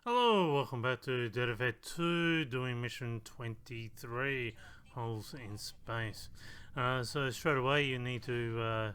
Hello, welcome back to Dead Effect 2, doing mission 23, Holes in Space. So straight away you need to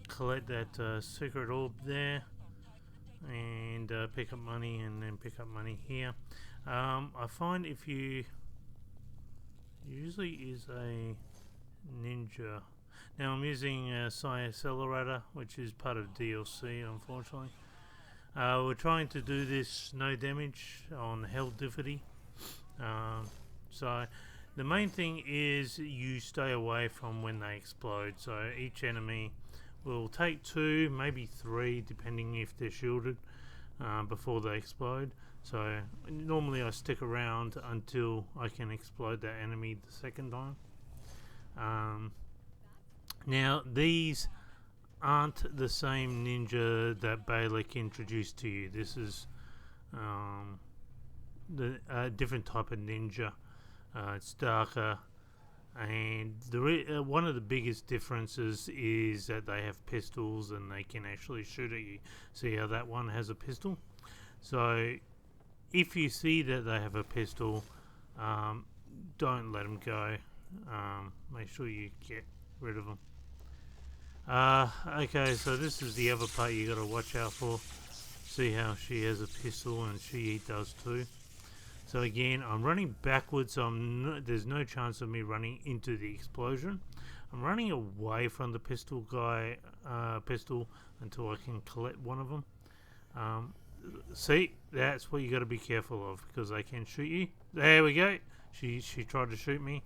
collect that secret orb there, and pick up money, and then pick up money here. I find if you usually is a ninja. Now I'm using a Psi Accelerator, which is part of DLC, unfortunately. We're trying to do this no damage on hell difficulty. So the main thing is you stay away from when they explode. So each enemy will take 2, maybe 3, depending if they're shielded, before they explode. So normally I stick around until I can explode that enemy the second time. Now these aren't the same ninja that Beilik introduced to you. This is the different type of ninja. It's darker, and one of the biggest differences is that they have pistols and they can actually shoot at you. See how that one has a pistol? So if you see that they have a pistol, don't let them go. Make sure you get rid of them. Okay, so this is the other part you got to watch out for. See how she has a pistol, and she does too. So again, I'm running backwards, so there's no chance of me running into the explosion. I'm running away from the pistol guy, pistol, until I can collect one of them. See, that's what you got to be careful of, because they can shoot you. There we go. She tried to shoot me.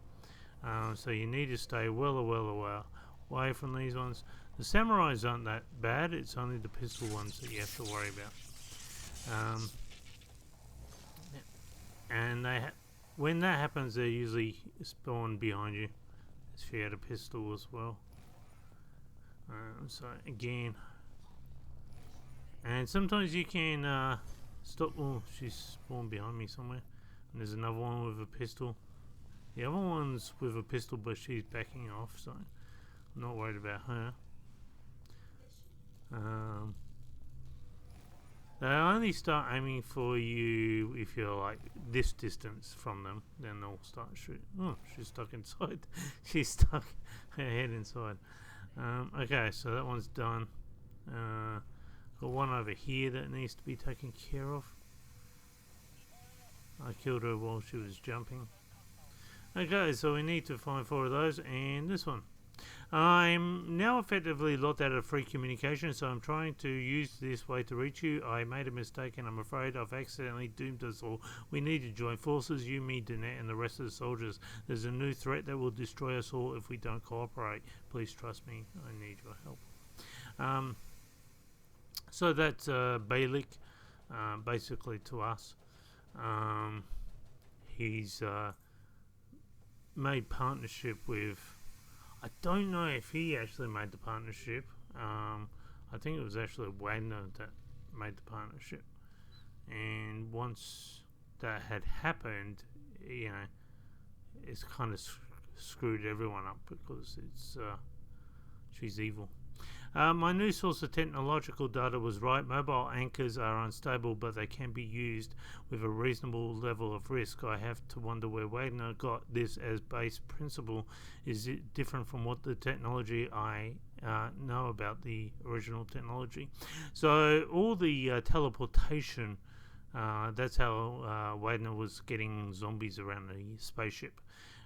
So you need to stay well away from these ones. The samurais aren't that bad. It's only the pistol ones that you have to worry about. And when that happens, they usually spawn behind you. She had a pistol as well. So again, and sometimes you can stop. Oh, she's spawned behind me somewhere. And there's another one with a pistol. The other one's with a pistol, but she's backing off, so I'm not worried about her. They only start aiming for you if you're like this distance from them, then they'll start shooting. Oh, she's stuck inside. She's stuck her head inside. Okay, so that one's done. Got one over here that needs to be taken care of. I killed her while she was jumping. Okay, so we need to find 4 of those, and this one. I'm now effectively locked out of free communication, so I'm trying to use this way to reach you. I made a mistake, and I'm afraid I've accidentally doomed us all. We need to join forces, you, me, Danette, and the rest of the soldiers. There's a new threat that will destroy us all if we don't cooperate. Please trust me. I need your help. So that's Beilik, basically to us. He's made partnership with... I don't know if he actually made the partnership. I think it was actually Wagner that made the partnership. And once that had happened, it's kind of screwed everyone up, because she's evil. My new source of technological data was right. Mobile anchors are unstable, but they can be used with a reasonable level of risk. I have to wonder where Wagner got this as base principle. Is it different from what the technology I know about the original technology? So all the teleportation, that's how Wagner was getting zombies around the spaceship.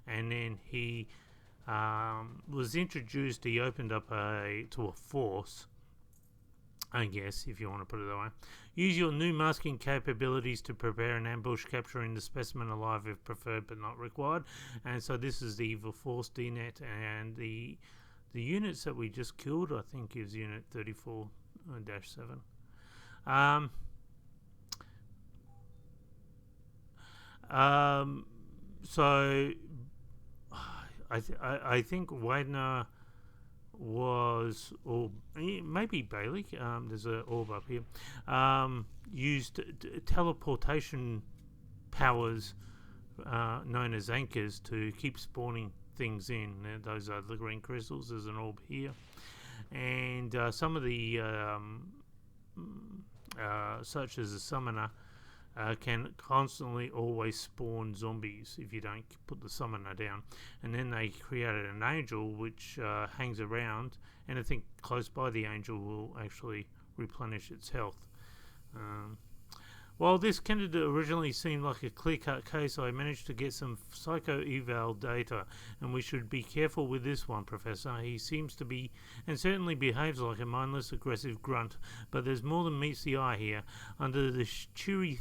And then he was introduced. He opened up to a force, I guess, if you want to put it that way. Use your new masking capabilities to prepare an ambush, capturing the specimen alive if preferred but not required. And so this is the evil force DNet, and the units that we just killed, I think, is unit 34-7. So I think Wagner was, or maybe Beilik, there's an orb up here, used teleportation powers known as anchors to keep spawning things in. Those are the green crystals. There's an orb here. And some of the such as a summoner, can constantly always spawn zombies if you don't put the summoner down. And then they created an angel which hangs around. Anything close by the angel will actually replenish its health. While this candidate originally seemed like a clear-cut case, I managed to get some psycho-eval data, and we should be careful with this one, Professor. He seems to be, and certainly behaves like a mindless, aggressive grunt, but there's more than meets the eye here. Under the cheery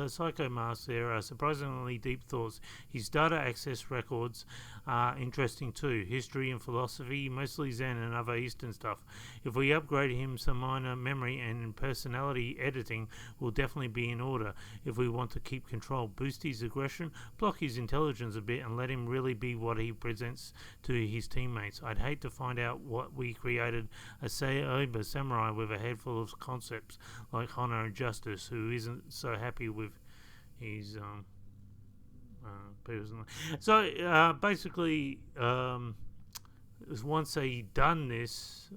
psycho mask there are surprisingly deep thoughts. His data access records are interesting too. History and philosophy, mostly Zen and other Eastern stuff. If we upgrade him some minor memory and personality editing, we'll definitely be in order. If we want to keep control, boost his aggression, block his intelligence a bit, and let him really be what he presents to his teammates. I'd hate to find out what we created a cyber samurai with a head full of concepts like honor and justice, who isn't so happy with his so basically, once they done this,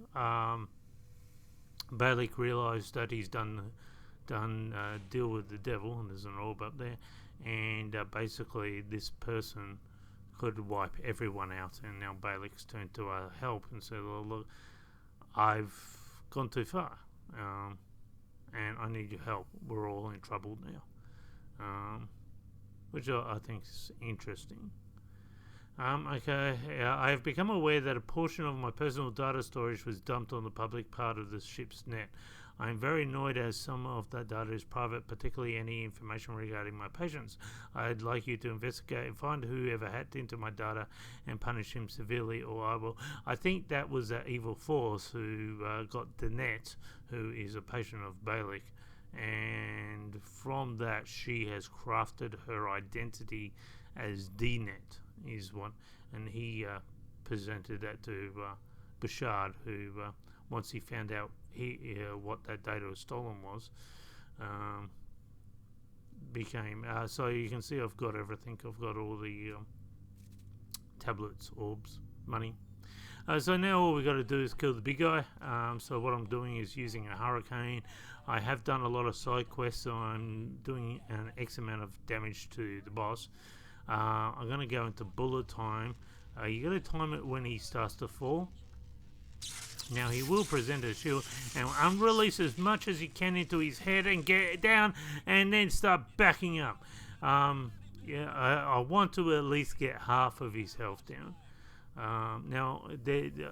Beilik realised that he's done deal with the devil, and there's an orb up there, and basically this person could wipe everyone out, and now Beilik's turned to help and said, well, look, I've gone too far, and I need your help. We're all in trouble now, which I think is interesting. Okay, I have become aware that a portion of my personal data storage was dumped on the public part of the ship's net. I am very annoyed as some of that data is private, particularly any information regarding my patients. I'd like you to investigate and find whoever hacked into my data and punish him severely, or I will. I think that was that evil force who got the net, who is a patient of Beilik, and from that she has crafted her identity as D-Net is one, and he presented that to Bashard, who once he found out what that data was stolen was, became so you can see I've got everything. I've got all the tablets, orbs, money. So now all we got to do is kill the big guy. So what I'm doing is using a hurricane. I have done a lot of side quests, so I'm doing an X amount of damage to the boss. I'm going to go into bullet time. You got to time it when he starts to fall. Now he will present a shield and unrelease as much as you can into his head and get it down, and then start backing up. Yeah, I want to at least get half of his health down. Now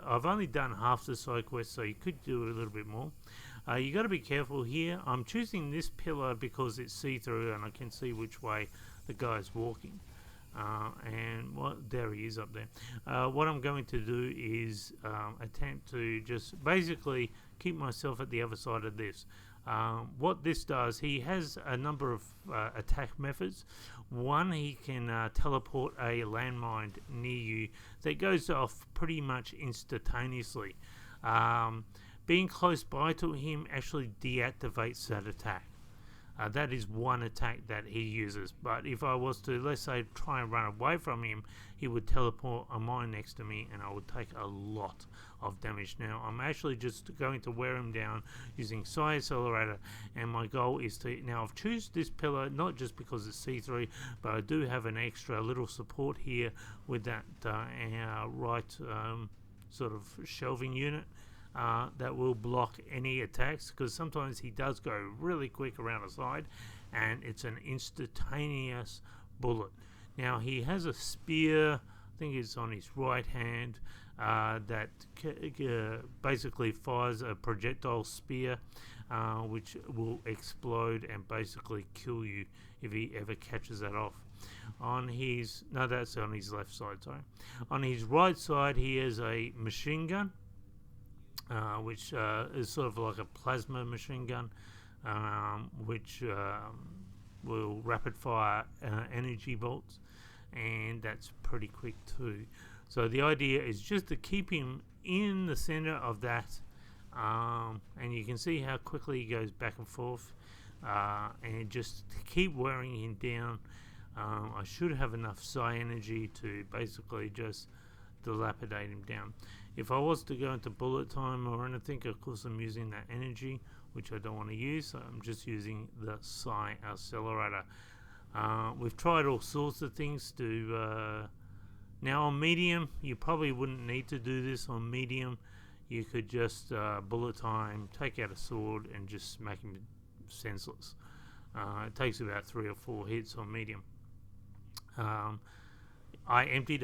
I've only done half the side quest, so you could do a little bit more. You got to be careful here. I'm choosing this pillar because it's see-through and I can see which way the guy's walking. And there he is up there. What I'm going to do is attempt to just basically keep myself at the other side of this. What this does, he has a number of attack methods. One, he can teleport a landmine near you that goes off pretty much instantaneously. Being close by to him actually deactivates that attack. That is one attack that he uses, but if I was to, let's say, try and run away from him, he would teleport a mine next to me and I would take a lot of damage. Now I'm actually just going to wear him down using Psi Accelerator, and my goal is to, now I've chosen this pillar not just because it's C3, but I do have an extra little support here with that right sort of shelving unit. That will block any attacks, because sometimes he does go really quick around the side and it's an instantaneous bullet. Now he has a spear, I think it's on his right hand, that basically fires a projectile spear which will explode and basically kill you if he ever catches that off. On his, no, that's on his left side, sorry. On his right side he has a machine gun, which is sort of like a plasma machine gun, which will rapid fire energy bolts, and that's pretty quick too. So the idea is just to keep him in the center of that, and you can see how quickly he goes back and forth, and just keep wearing him down. I should have enough psi energy to basically just dilapidate him down. If I was to go into bullet time or anything, of course I'm using that energy, which I don't want to use, so I'm just using the psi accelerator. We've tried all sorts of things to now on medium. You probably wouldn't need to do this on medium. You could just bullet time, take out a sword and just smack him senseless. It takes about 3 or 4 hits on medium. I emptied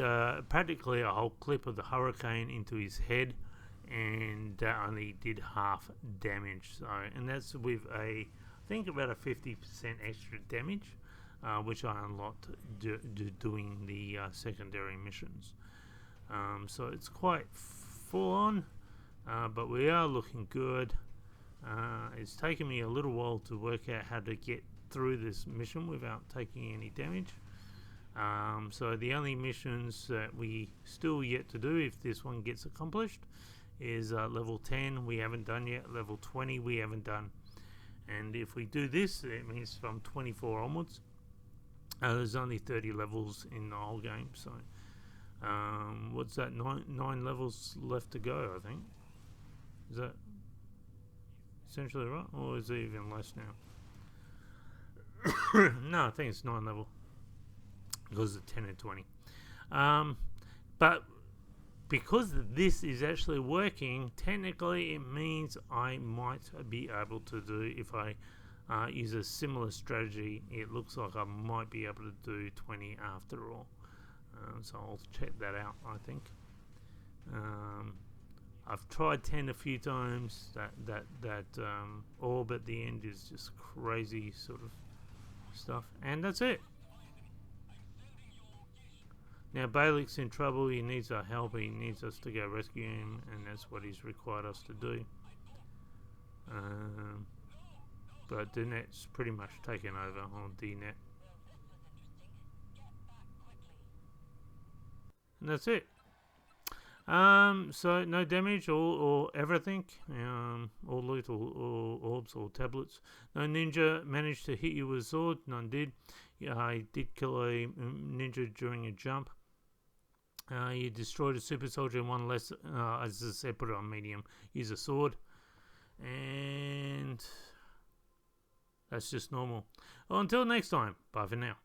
practically a whole clip of the hurricane into his head, and that only did half damage. So, and that's with I think about a 50% extra damage, which I unlocked doing the secondary missions. So it's quite full on, but we are looking good. It's taken me a little while to work out how to get through this mission without taking any damage. So the only missions that we still yet to do, if this one gets accomplished, is level 10 we haven't done yet, level 20 we haven't done, and if we do this, it means from 24 onwards. There's only 30 levels in the whole game, so what's that, 9 levels left to go, I think. Is that essentially right, or is it even less now? No, I think it's 9 level because of 10 and 20. But because this is actually working, technically it means I might be able to do, if I use a similar strategy, it looks like I might be able to do 20 after all. So I'll check that out, I think. I've tried 10 a few times. That orb at the end is just crazy sort of stuff, and that's it. Now Beilik's in trouble. He needs our help. He needs us to go rescue him, and that's what he's required us to do. But the net's pretty much taken over on D-net, and that's it. So no damage or everything, or loot or orbs or tablets. No ninja managed to hit you with a sword. None did. I did kill a ninja during a jump. You destroyed a super soldier and one less. As I said, put it on medium. Use a sword, and that's just normal. Well, until next time. Bye for now.